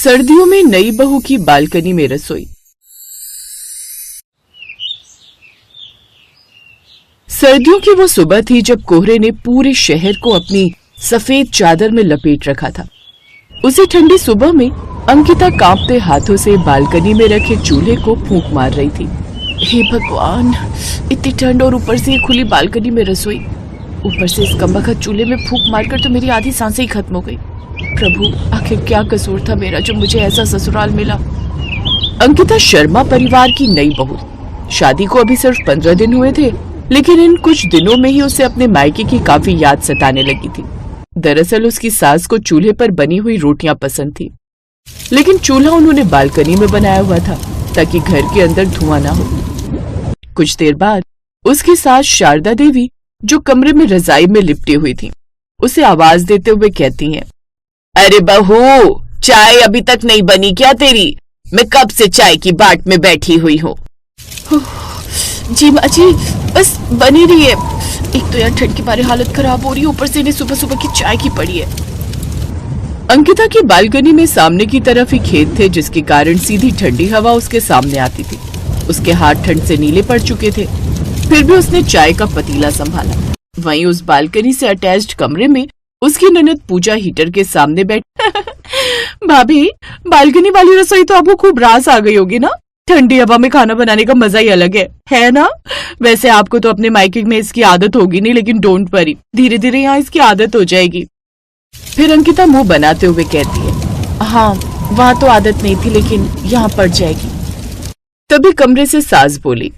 सर्दियों में नई बहू की बालकनी में रसोई। सर्दियों की वो सुबह थी जब कोहरे ने पूरे शहर को अपनी सफेद चादर में लपेट रखा था। उसी ठंडी सुबह में अंकिता कांपते हाथों से बालकनी में रखे चूल्हे को फूंक मार रही थी। हे भगवान, इतनी ठंड और ऊपर से ये खुली बालकनी में रसोई, ऊपर से इस कमबख्त चूल्हे में फूंक मारकर तो मेरी आधी सांसें ही खत्म हो गई। प्रभु, आखिर क्या कसूर था मेरा जो मुझे ऐसा ससुराल मिला। अंकिता शर्मा परिवार की नई बहू। शादी को अभी सिर्फ 15 दिन हुए थे, लेकिन इन कुछ दिनों में ही उसे अपने मायके की काफी याद सताने लगी थी। दरअसल उसकी सास को चूल्हे पर बनी हुई रोटियां पसंद थी, लेकिन चूल्हा उन्होंने बालकनी में बनाया हुआ था ताकि घर के अंदर धुआं ना हो। कुछ देर बाद उसकी सास शारदा देवी, जो कमरे में रजाई में लिपटी हुई थी, उसे आवाज देते हुए कहती हैं, अरे बहू, चाय अभी तक नहीं बनी क्या तेरी? मैं कब से चाय की बाट में बैठी हुई हूँ। जी माँ जी, बस बनी रही है। एक तो यार ठंड के मारे हालत खराब हो रही है, ऊपर से इन्हें सुबह सुबह की चाय की पड़ी है। अंकिता की बालकनी में सामने की तरफ ही खेत थे, जिसके कारण सीधी ठंडी हवा उसके सामने आती थी। उसके हाथ ठंड से नीले पड़ चुके थे, फिर भी उसने चाय का पतीला संभाला। वहीं उस बालकनी से अटैच्ड कमरे में उसकी ननद पूजा हीटर के सामने बैठ भाभी, बालकनी वाली रसोई तो आपको खूब रास आ गई होगी ना? ठंडी हवा में खाना बनाने का मजा ही अलग है ना? वैसे आपको तो अपने मायके में इसकी आदत होगी नहीं, लेकिन डोंट वरी, धीरे धीरे यहाँ इसकी आदत हो जाएगी। फिर अंकिता मुंह बनाते हुए कहती है, हाँ वहाँ तो आदत नहीं थी, लेकिन यहाँ पड़ जाएगी। तभी कमरे से सास बोली,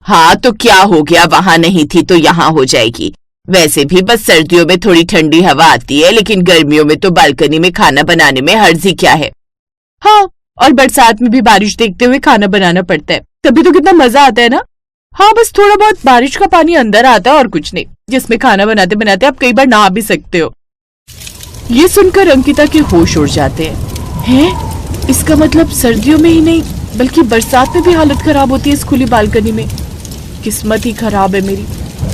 हाँ तो क्या हो गया, वहाँ नहीं थी तो यहाँ हो जाएगी। वैसे भी बस सर्दियों में थोड़ी ठंडी हवा आती है, लेकिन गर्मियों में तो बालकनी में खाना बनाने में हर्ज ही क्या है। हाँ, और बरसात में भी बारिश देखते हुए खाना बनाना पड़ता है, तभी तो कितना मजा आता है ना। हाँ, बस थोड़ा बहुत बारिश का पानी अंदर आता है और कुछ नहीं, जिसमें खाना बनाते बनाते आप कई बार नहा भी सकते हो। ये सुनकर अंकिता के होश उड़ जाते हैं। इसका मतलब सर्दियों में ही नहीं बल्कि बरसात में भी हालत खराब होती है इस खुली बालकनी में। किस्मत ही खराब है मेरी।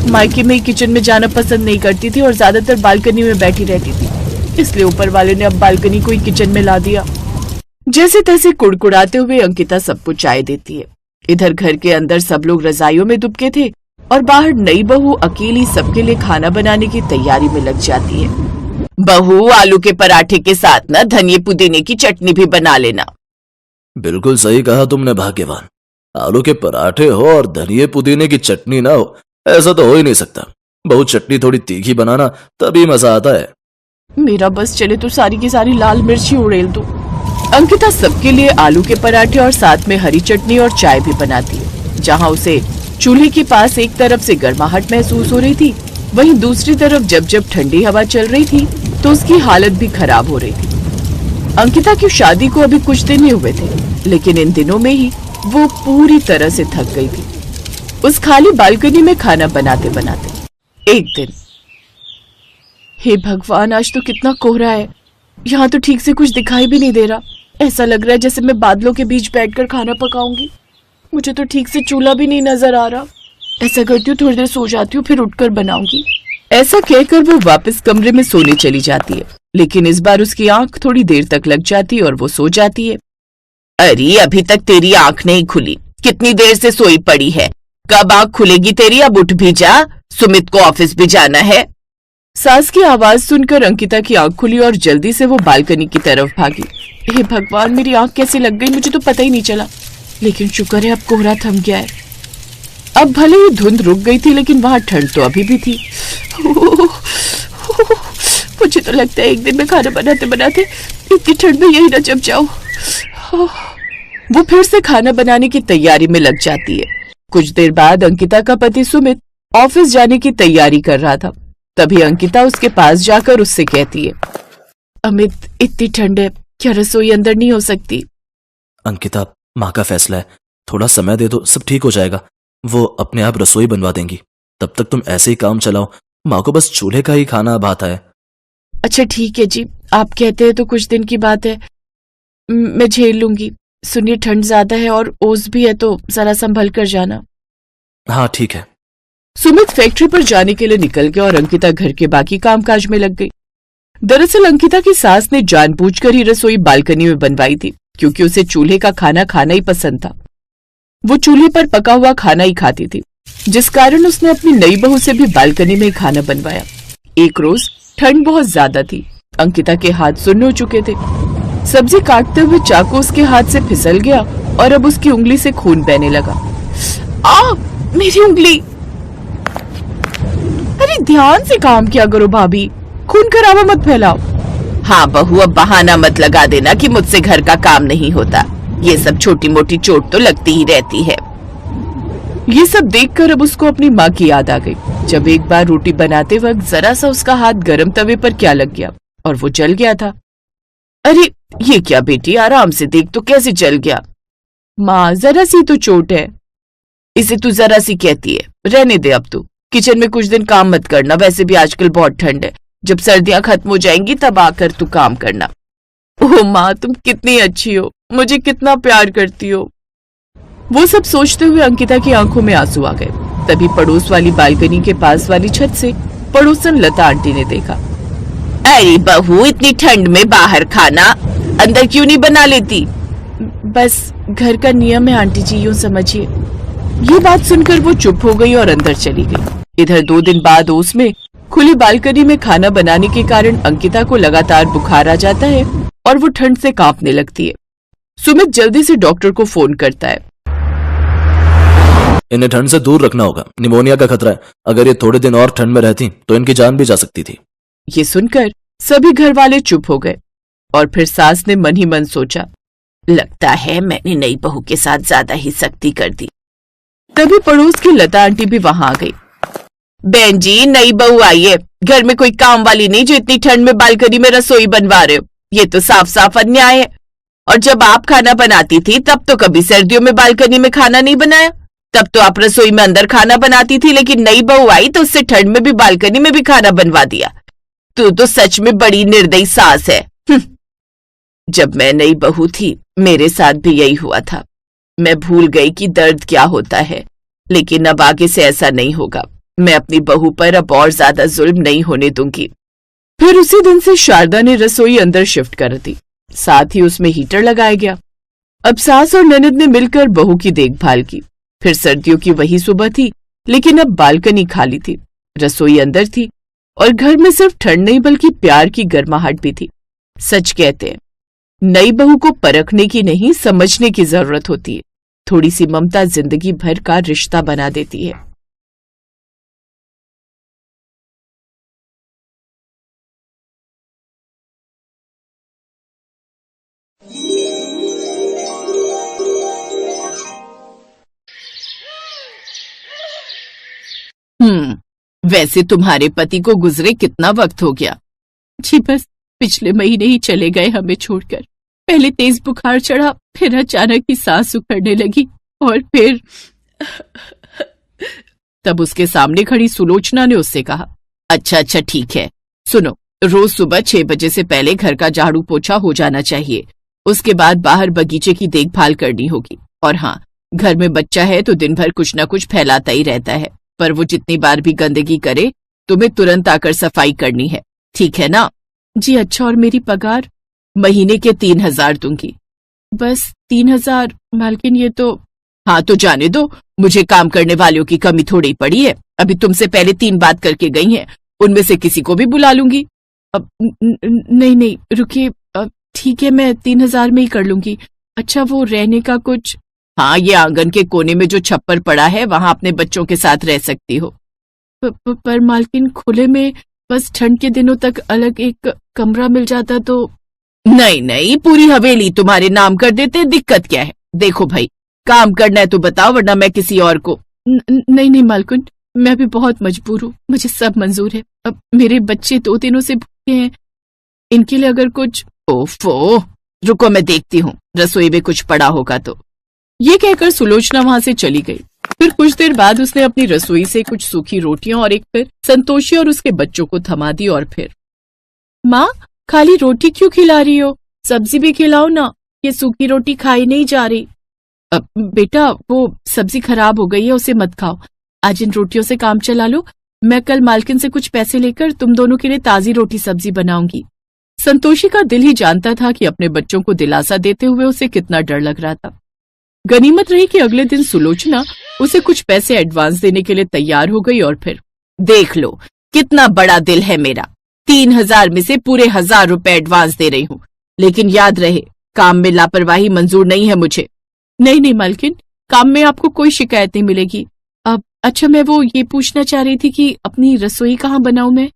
मायके में किचन में जाना पसंद नहीं करती थी और ज्यादातर बालकनी में बैठी रहती थी, इसलिए ऊपर वाले ने अब बालकनी को ही किचन में ला दिया। जैसे तैसे कुड़कुड़ाते हुए अंकिता सबको चाय देती है। इधर घर के अंदर सब लोग रजाइयों में दुबके थे और बाहर नई बहू अकेली सबके लिए खाना बनाने की तैयारी में लग जाती है। बहू, आलू के पराठे के साथ ना धनिये पुदीने की चटनी भी बना लेना। बिल्कुल सही कहा तुमने भाग्यवान। आलू के पराठे हो और धनिये पुदीने की चटनी ना हो, ऐसा तो हो ही नहीं सकता। बहुत चटनी थोड़ी तीखी बनाना, तभी मजा आता है। मेरा बस चले तो सारी की सारी लाल मिर्ची उड़ेल दो। अंकिता सबके लिए आलू के पराठे और साथ में हरी चटनी और चाय भी बनाती है। जहाँ उसे चूल्हे के पास एक तरफ से गर्माहट महसूस हो रही थी, वहीं दूसरी तरफ जब जब ठंडी हवा चल रही थी तो उसकी हालत भी खराब हो रही थी। अंकिता की शादी को अभी कुछ दिन ही हुए थे, लेकिन इन दिनों में ही वो पूरी तरह से थक गई थी उस खाली बालकनी में खाना बनाते बनाते। एक दिन, हे भगवान, आज तो कितना कोहरा है। यहाँ तो ठीक से कुछ दिखाई भी नहीं दे रहा। ऐसा लग रहा है जैसे मैं बादलों के बीच बैठकर खाना पकाऊंगी। मुझे तो ठीक से चूल्हा भी नहीं नजर आ रहा। ऐसा करती हूँ, थोड़ी देर सो जाती हूँ, फिर उठकर बनाऊंगी। ऐसा कहकर वो वापस कमरे में सोने चली जाती है, लेकिन इस बार उसकी आंख थोड़ी देर तक लग जाती है और वो सो जाती है। अरे, अभी तक तेरी आंख नहीं खुली, कितनी देर से सोई पड़ी है? कब आंख खुलेगी तेरी? अब उठ भी जा, सुमित को ऑफिस भी जाना है। सास की आवाज सुनकर अंकिता की आंख खुली और जल्दी से वो बालकनी की तरफ भागी। हे भगवान, मेरी आंख कैसे लग गई, मुझे तो पता ही नहीं चला। लेकिन शुक्र है अब कोहरा थम गया है। अब भले ही धुंध रुक गई थी, लेकिन वहां ठंड तो अभी भी थी। मुझे तो लगता है एक दिन में खाना बनाते बनाते इतनी ठंड में यही न जम जाऊं। वो फिर से खाना बनाने की तैयारी में लग जाती है। कुछ देर बाद अंकिता का पति सुमित ऑफिस जाने की तैयारी कर रहा था। तभी अंकिता उसके पास जाकर उससे कहती है, अमित, इतनी ठंड है, क्या रसोई अंदर नहीं हो सकती? अंकिता, माँ का फैसला है, थोड़ा समय दे दो, सब ठीक हो जाएगा। वो अपने आप रसोई बनवा देंगी। तब तक तुम ऐसे ही काम चलाओ, माँ को बस चूल्हे का ही खाना अब आता है। अच्छा ठीक है जी, आप कहते हैं तो कुछ दिन की बात है, मैं झेल लूंगी। सुनिए, ठंड ज्यादा है और ओस भी है, तो जरा संभल कर जाना। हाँ ठीक है। सुमित फैक्ट्री पर जाने के लिए निकल गया और अंकिता घर के बाकी कामकाज में लग गई। दरअसल अंकिता की सास ने जानबूझकर ही रसोई बालकनी में बनवाई थी, क्योंकि उसे चूल्हे का खाना खाना ही पसंद था। वो चूल्हे पर पका हुआ खाना ही खाती थी, जिस कारण उसने अपनी नई बहू से भी बालकनी में खाना बनवाया। एक रोज ठंड बहुत ज्यादा थी, अंकिता के हाथ सुन्न हो चुके थे। सब्जी काटते हुए चाकू उसके हाथ से फिसल गया और अब उसकी उंगली से खून बहने लगा। आ, मेरी उंगली! अरे ध्यान से काम किया करो भाभी, खून खराबा मत फैलाओ। हाँ बहू, अब बहाना मत लगा देना कि मुझसे घर का काम नहीं होता। ये सब छोटी मोटी चोट तो लगती ही रहती है। ये सब देखकर अब उसको अपनी माँ की याद आ गई, जब एक बार रोटी बनाते वक्त जरा सा उसका हाथ गरम तवे पर क्या लग गया और वो जल गया था। अरे ये क्या बेटी, आराम से देख तो कैसे जल गया। माँ जरा सी तो चोट है। इसे तू जरा सी कहती है, रहने दे अब तू। किचन में कुछ दिन काम मत करना, वैसे भी आजकल बहुत ठंड है। जब सर्दियां खत्म हो जाएंगी तब आकर तू काम करना। ओह माँ, तुम कितनी अच्छी हो, मुझे कितना प्यार करती हो। वो सब सोचते हुए अंकिता की आंखों में आंसू आ गए। तभी पड़ोस वाली बालकनी के पास वाली छत से पड़ोसन लता आंटी ने देखा। अरे बहू, इतनी ठंड में बाहर खाना अंदर क्यों नहीं बना लेती? बस घर का नियम है आंटी जी, यूं समझिए। ये बात सुनकर वो चुप हो गई और अंदर चली गई। इधर 2 दिन बाद ओस में खुली बालकनी में खाना बनाने के कारण अंकिता को लगातार बुखार आ जाता है और वो ठंड से कांपने लगती है। सुमित जल्दी से डॉक्टर को फोन करता है। इन्हें ठंड से दूर रखना होगा, निमोनिया का खतरा है। अगर ये थोड़े दिन और ठंड में रहती तो इनकी जान भी जा सकती थी। ये सुनकर सभी घर वाले चुप हो गए और फिर सास ने मन ही मन सोचा, लगता है मैंने नई बहू के साथ ज्यादा ही सख्ती कर दी। तभी पड़ोस की लता आंटी भी वहां आ गई। बहन जी, नई बहू आई है, घर में कोई काम वाली नहीं जो इतनी ठंड में बालकनी में रसोई बनवा रहे हो। ये तो साफ साफ अन्याय है। और जब आप खाना बनाती थी तब तो कभी सर्दियों में बालकनी में खाना नहीं बनाया। तब तो आप रसोई में अंदर खाना बनाती थी, लेकिन नई बहू आई तो उससे ठंड में भी बालकनी में भी खाना बनवा दिया। तू तो सच में बड़ी निर्दयी सास है। जब मैं नई बहू थी मेरे साथ भी यही हुआ था। मैं भूल गई कि दर्द क्या होता है, लेकिन अब आगे से ऐसा नहीं होगा। मैं अपनी बहू पर अब और ज्यादा जुल्म नहीं होने दूंगी। फिर उसी दिन से शारदा ने रसोई अंदर शिफ्ट कर दी, साथ ही उसमें हीटर लगाया गया। अब सास और ननद ने मिलकर बहू की देखभाल की। फिर सर्दियों की वही सुबह थी, लेकिन अब बालकनी खाली थी, रसोई अंदर थी और घर में सिर्फ ठंड नहीं बल्कि प्यार की गर्माहट भी थी। सच कहते हैं, नई बहू को परखने की नहीं समझने की जरूरत होती है। थोड़ी सी ममता जिंदगी भर का रिश्ता बना देती है। वैसे तुम्हारे पति को गुजरे कितना वक्त हो गया? जी बस पिछले महीने ही चले गए हमें छोड़कर। पहले तेज बुखार चढ़ा, फिर अचानक ही सांस उखड़ने लगी और फिर तब उसके सामने खड़ी सुलोचना ने उससे कहा, अच्छा ठीक है, सुनो, रोज सुबह 6 बजे से पहले घर का झाड़ू पोछा हो जाना चाहिए। उसके बाद बाहर बगीचे की देखभाल करनी होगी। और हाँ, घर में बच्चा है तो दिन भर कुछ न कुछ फैलाता ही रहता है, पर वो जितनी बार भी गंदगी करे तुम्हें तुरंत आकर सफाई करनी है, ठीक है ना? जी अच्छा, और मेरी पगार? महीने के 3,000 दूंगी। बस 3,000? मालकिन ये तो... हाँ तो जाने दो, मुझे काम करने वालों की कमी थोड़ी पड़ी है। अभी तुमसे पहले 3 बात करके गई हैं, उनमें से किसी को भी बुला लूंगी। अब नहीं रुकिए, ठीक है मैं 3,000 में ही कर लूंगी। अच्छा वो रहने का कुछ? हाँ, ये आंगन के कोने में जो छप्पर पड़ा है वहां अपने बच्चों के साथ रह सकती हो। पर मालकिन खुले में बस ठंड के दिनों तक अलग एक कमरा मिल जाता तो... नहीं, पूरी हवेली तुम्हारे नाम कर देते, दिक्कत क्या है? देखो भाई, काम करना है तो बताओ, वरना मैं किसी और को... नहीं मालकिन, मैं भी बहुत मजबूर हूँ, मुझे सब मंजूर है। अब मेरे बच्चे 2 दिनों से भूखे हैं, इनके लिए अगर कुछ... ओफो, रुको मैं देखती हूँ, रसोई में कुछ पड़ा होगा तो। ये कहकर सुलोचना वहां से चली गई। फिर कुछ देर बाद उसने अपनी रसोई से कुछ सूखी रोटियां और एक फिर संतोषी और उसके बच्चों को थमा दी और फिर... माँ, खाली रोटी क्यों खिला रही हो? सब्जी भी खिलाओ ना, ये सूखी रोटी खाई नहीं जा रही। अब बेटा, वो सब्जी खराब हो गई है, उसे मत खाओ। आज इन रोटियों से काम चला लो, मैं कल मालकिन से कुछ पैसे लेकर तुम दोनों के लिए ताजी रोटी सब्जी बनाऊंगी। संतोषी का दिल ही जानता था कि अपने बच्चों को दिलासा देते हुए उसे कितना डर लग रहा था। गनीमत रही कि अगले दिन सुलोचना उसे कुछ पैसे एडवांस देने के लिए तैयार हो गई और फिर, देख लो कितना बड़ा दिल है मेरा, 3,000 में से पूरे 1,000 रुपए एडवांस दे रही हूँ, लेकिन याद रहे काम में लापरवाही मंजूर नहीं है मुझे। नहीं मालकिन, काम में आपको कोई शिकायत नहीं मिलेगी। अब अच्छा, मैं वो ये पूछना चाह रही थी कि अपनी रसोई कहाँ बनाऊं मैं?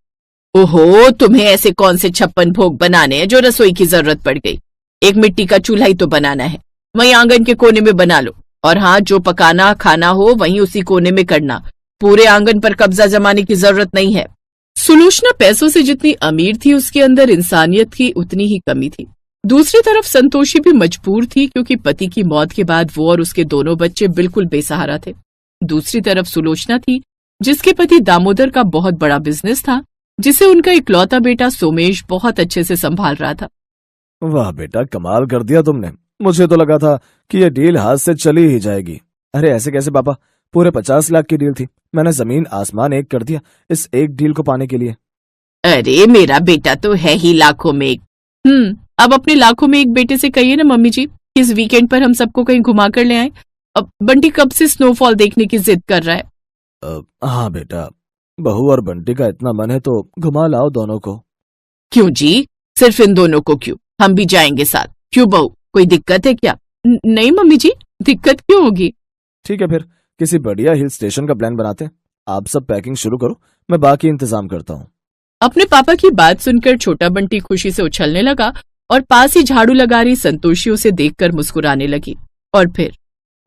ओहो, तुम्हें ऐसे कौन से 56 भोग बनाने हैं जो रसोई की जरूरत पड़ गई? एक मिट्टी का चूल्हा ही तो बनाना है, वहीं आंगन के कोने में बना लो। और हाँ, जो पकाना खाना हो वहीं उसी कोने में करना, पूरे आंगन पर कब्जा जमाने की जरूरत नहीं है। सुलोचना पैसों से जितनी अमीर थी, उसके अंदर इंसानियत की उतनी ही कमी थी। दूसरी तरफ संतोषी भी मजबूर थी, क्योंकि पति की मौत के बाद वो और उसके दोनों बच्चे बिल्कुल बेसहारा थे। दूसरी तरफ सुलोचना थी, जिसके पति दामोदर का बहुत बड़ा बिजनेस था, जिसे उनका इकलौता बेटा सोमेश बहुत अच्छे से संभाल रहा था। वाह बेटा, कमाल कर दिया तुमने। मुझे तो लगा था कि ये डील हाथ से चली ही जाएगी। अरे ऐसे कैसे पापा, पूरे 50 लाख की डील थी, मैंने जमीन आसमान एक कर दिया इस एक डील को पाने के लिए। अरे मेरा बेटा तो है ही लाखों में एक। अब अपने लाखों में एक बेटे से कहिए ना मम्मी जी, इस वीकेंड पर हम सबको कहीं घुमा कर ले आए। अब बंटी कब से स्नोफॉल देखने की जिद कर रहा है। हाँ बेटा, बहू और बंटी का इतना मन है तो घुमा लाओ दोनों को। क्यों जी, सिर्फ इन दोनों को क्यों? हम भी जाएंगे साथ। क्यों बहू, कोई दिक्कत है क्या? नहीं मम्मी जी, दिक्कत क्यों होगी? ठीक है, फिर किसी बढ़िया हिल स्टेशन का प्लान बनाते हैं। आप सब पैकिंग शुरू करो, मैं बाकी इंतजाम करता हूँ। अपने पापा की बात सुनकर छोटा बंटी खुशी से उछलने लगा और पास ही झाड़ू लगा रही संतोषी उसे देखकर मुस्कुराने लगी। और फिर,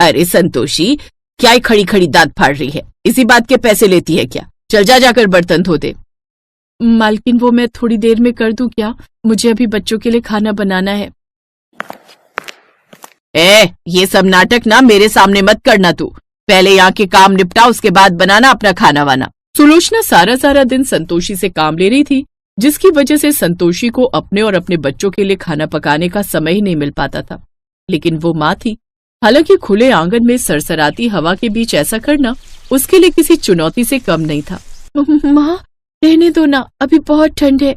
अरे संतोषी, क्या ही खड़ी खड़ी दांत फाड़ रही है? इसी बात के पैसे लेती है क्या? चल जाकर बर्तन धो दे। मालकिन, वो मैं थोड़ी देर में कर दूं क्या? मुझे अभी बच्चों के लिए खाना बनाना है। ये सब नाटक ना मेरे सामने मत करना तू। पहले यहाँ के काम निपटा, उसके बाद बनाना अपना खाना वाना। सुलोचना सारा दिन संतोषी से काम ले रही थी, जिसकी वजह से संतोषी को अपने और अपने बच्चों के लिए खाना पकाने का समय ही नहीं मिल पाता था। लेकिन वो माँ थी, हालांकि खुले आंगन में सरसराती हवा के बीच ऐसा करना उसके लिए किसी चुनौती से कम नहीं था। माँ, रहने दो ना, अभी बहुत ठंड है।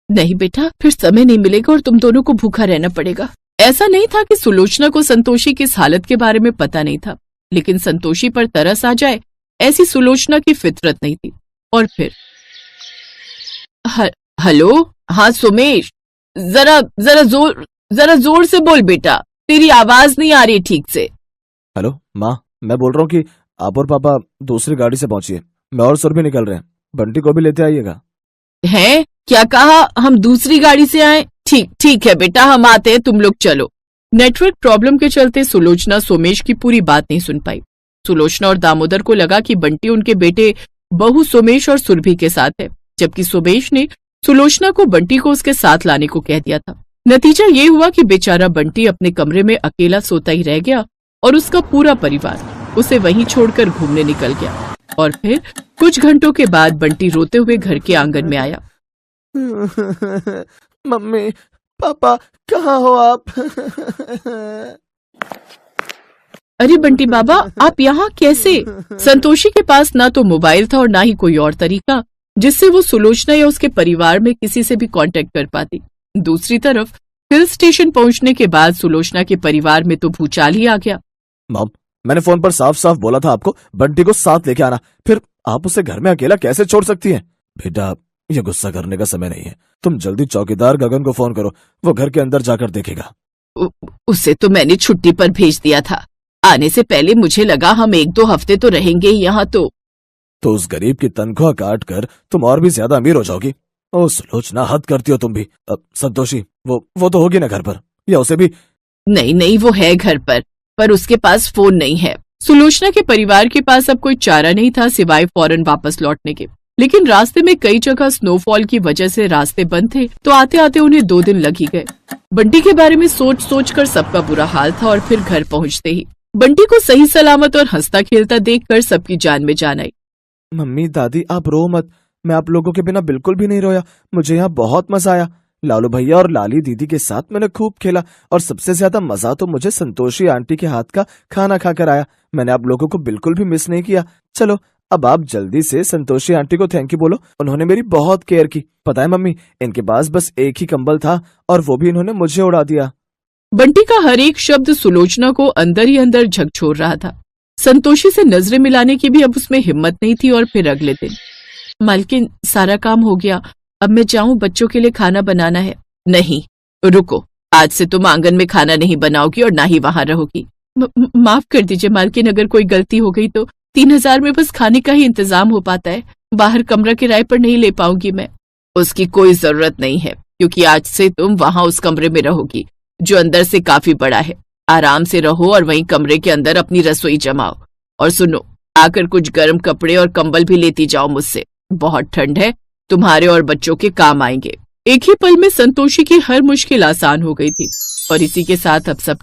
नहीं बेटा, फिर समय नहीं मिलेगा और तुम दोनों को भूखा रहना पड़ेगा। ऐसा नहीं था कि सुलोचना को संतोषी की इस हालत के बारे में पता नहीं था, लेकिन संतोषी पर तरस आ जाए ऐसी सुलोचना की फितरत नहीं थी। और फिर, हेलो, हाँ सोमेश, जरा जोर से बोल बेटा, तेरी आवाज नहीं आ रही ठीक से। हेलो माँ, मैं बोल रहा हूँ कि आप और पापा दूसरी गाड़ी से पहुंचिए, मैं और सुर भी निकल रहे हैं, बंटी को भी लेते आइएगा। हैं? क्या कहा? हम दूसरी गाड़ी से आए? ठीक है बेटा, हम आते हैं, तुम लोग चलो। नेटवर्क प्रॉब्लम के चलते सुलोचना सोमेश की पूरी बात नहीं सुन पाई। सुलोचना और दामोदर को लगा कि बंटी उनके बेटे बहू सोमेश और सुरभि के साथ है, जबकि सोमेश ने सुलोचना को बंटी को उसके साथ लाने को कह दिया था। नतीजा ये हुआ कि बेचारा बंटी अपने कमरे में अकेला सोता ही रह गया और उसका पूरा परिवार उसे वहीं छोड़कर घूमने निकल गया। और फिर कुछ घंटों के बाद बंटी रोते हुए घर के आंगन में आया। मम्मी पापा, कहाँ हो आप? अरे बंटी बाबा, आप यहाँ कैसे? संतोषी के पास ना तो मोबाइल था और ना ही कोई और तरीका जिससे वो सुलोचना या उसके परिवार में किसी से भी कांटेक्ट कर पाती। दूसरी तरफ हिल स्टेशन पहुंचने के बाद सुलोचना के परिवार में तो भूचाल ही आ गया। मॉम, मैंने फोन पर साफ साफ बोला था आपको बंटी को साथ लेके आना, फिर आप उसे घर में अकेला कैसे छोड़ सकती हैं? बेटा, ये गुस्सा करने का समय नहीं है, तुम जल्दी चौकीदार गगन को फोन करो, वो घर के अंदर जाकर देखेगा। उसे तो मैंने छुट्टी पर भेज दिया था, आने से पहले मुझे लगा हम 1-2 हफ्ते तो रहेंगे यहाँ। तो उस गरीब की तनख्वाह काट कर तुम और भी ज्यादा अमीर हो जाओगी। ओ सुलोचना, हद करती हो तुम भी। अब संतोषी वो तो होगी ना घर पर, या उसे भी? नहीं, वो है घर पर उसके पास फोन नहीं है। सुलोचना के परिवार के पास अब कोई चारा नहीं था सिवाय फौरन वापस लौटने के। लेकिन रास्ते में कई जगह स्नोफॉल की वजह से रास्ते बंद थे, तो आते आते उन्हें 2 दिन लग ही गए। बंटी के बारे में सोच कर सबका बुरा हाल था और फिर घर पहुंचते ही बंटी को सही सलामत और हंसता खेलता देखकर सबकी जान में जान आई। मम्मी दादी, आप रो मत, मैं आप लोगों के बिना बिल्कुल भी नहीं रोया, मुझे यहाँ बहुत मजा आया। लालू भैया और लाली दीदी के साथ मैंने खूब खेला और सबसे ज्यादा मजा तो मुझे संतोषी आंटी के हाथ का खाना खाकर आया। मैंने आप लोगों को बिल्कुल भी मिस नहीं किया। चलो अब आप जल्दी से संतोषी आंटी को थैंक यू बोलो, उन्होंने मेरी बहुत केयर की। पता है मम्मी, इनके पास बस एक ही कंबल था और वो भी इन्होंने मुझे उड़ा दिया। बंटी का हर एक शब्द सुलोचना को अंदर ही अंदर झकझोर रहा था। संतोषी से नजरें मिलाने की भी अब उसमें हिम्मत नहीं थी। और फिर अगले दिन, मालकिन सारा काम हो गया, अब मैं जाऊं, बच्चों के लिए खाना बनाना है। नहीं, रुको, आज से तुम आंगन में खाना नहीं बनाओगी और ना ही वहां रहोगी। माफ कर दीजिए मालकिन, अगर कोई गलती हो गई तो 3,000 में बस खाने का ही इंतजाम हो पाता है, बाहर कमरा किराए पर नहीं ले पाऊंगी मैं। उसकी कोई जरूरत नहीं है, क्योंकि आज से तुम वहां उस कमरे में रहोगी जो अंदर से काफी बड़ा है। आराम से रहो और वहीं कमरे के अंदर अपनी रसोई जमाओ। और सुनो, आकर कुछ गर्म कपड़े और कंबल भी लेती जाओ मुझसे, बहुत ठंड है, तुम्हारे और बच्चों के काम आएंगे। एक ही पल में संतोषी की हर मुश्किल आसान हो गई थी और इसी के साथ अब सब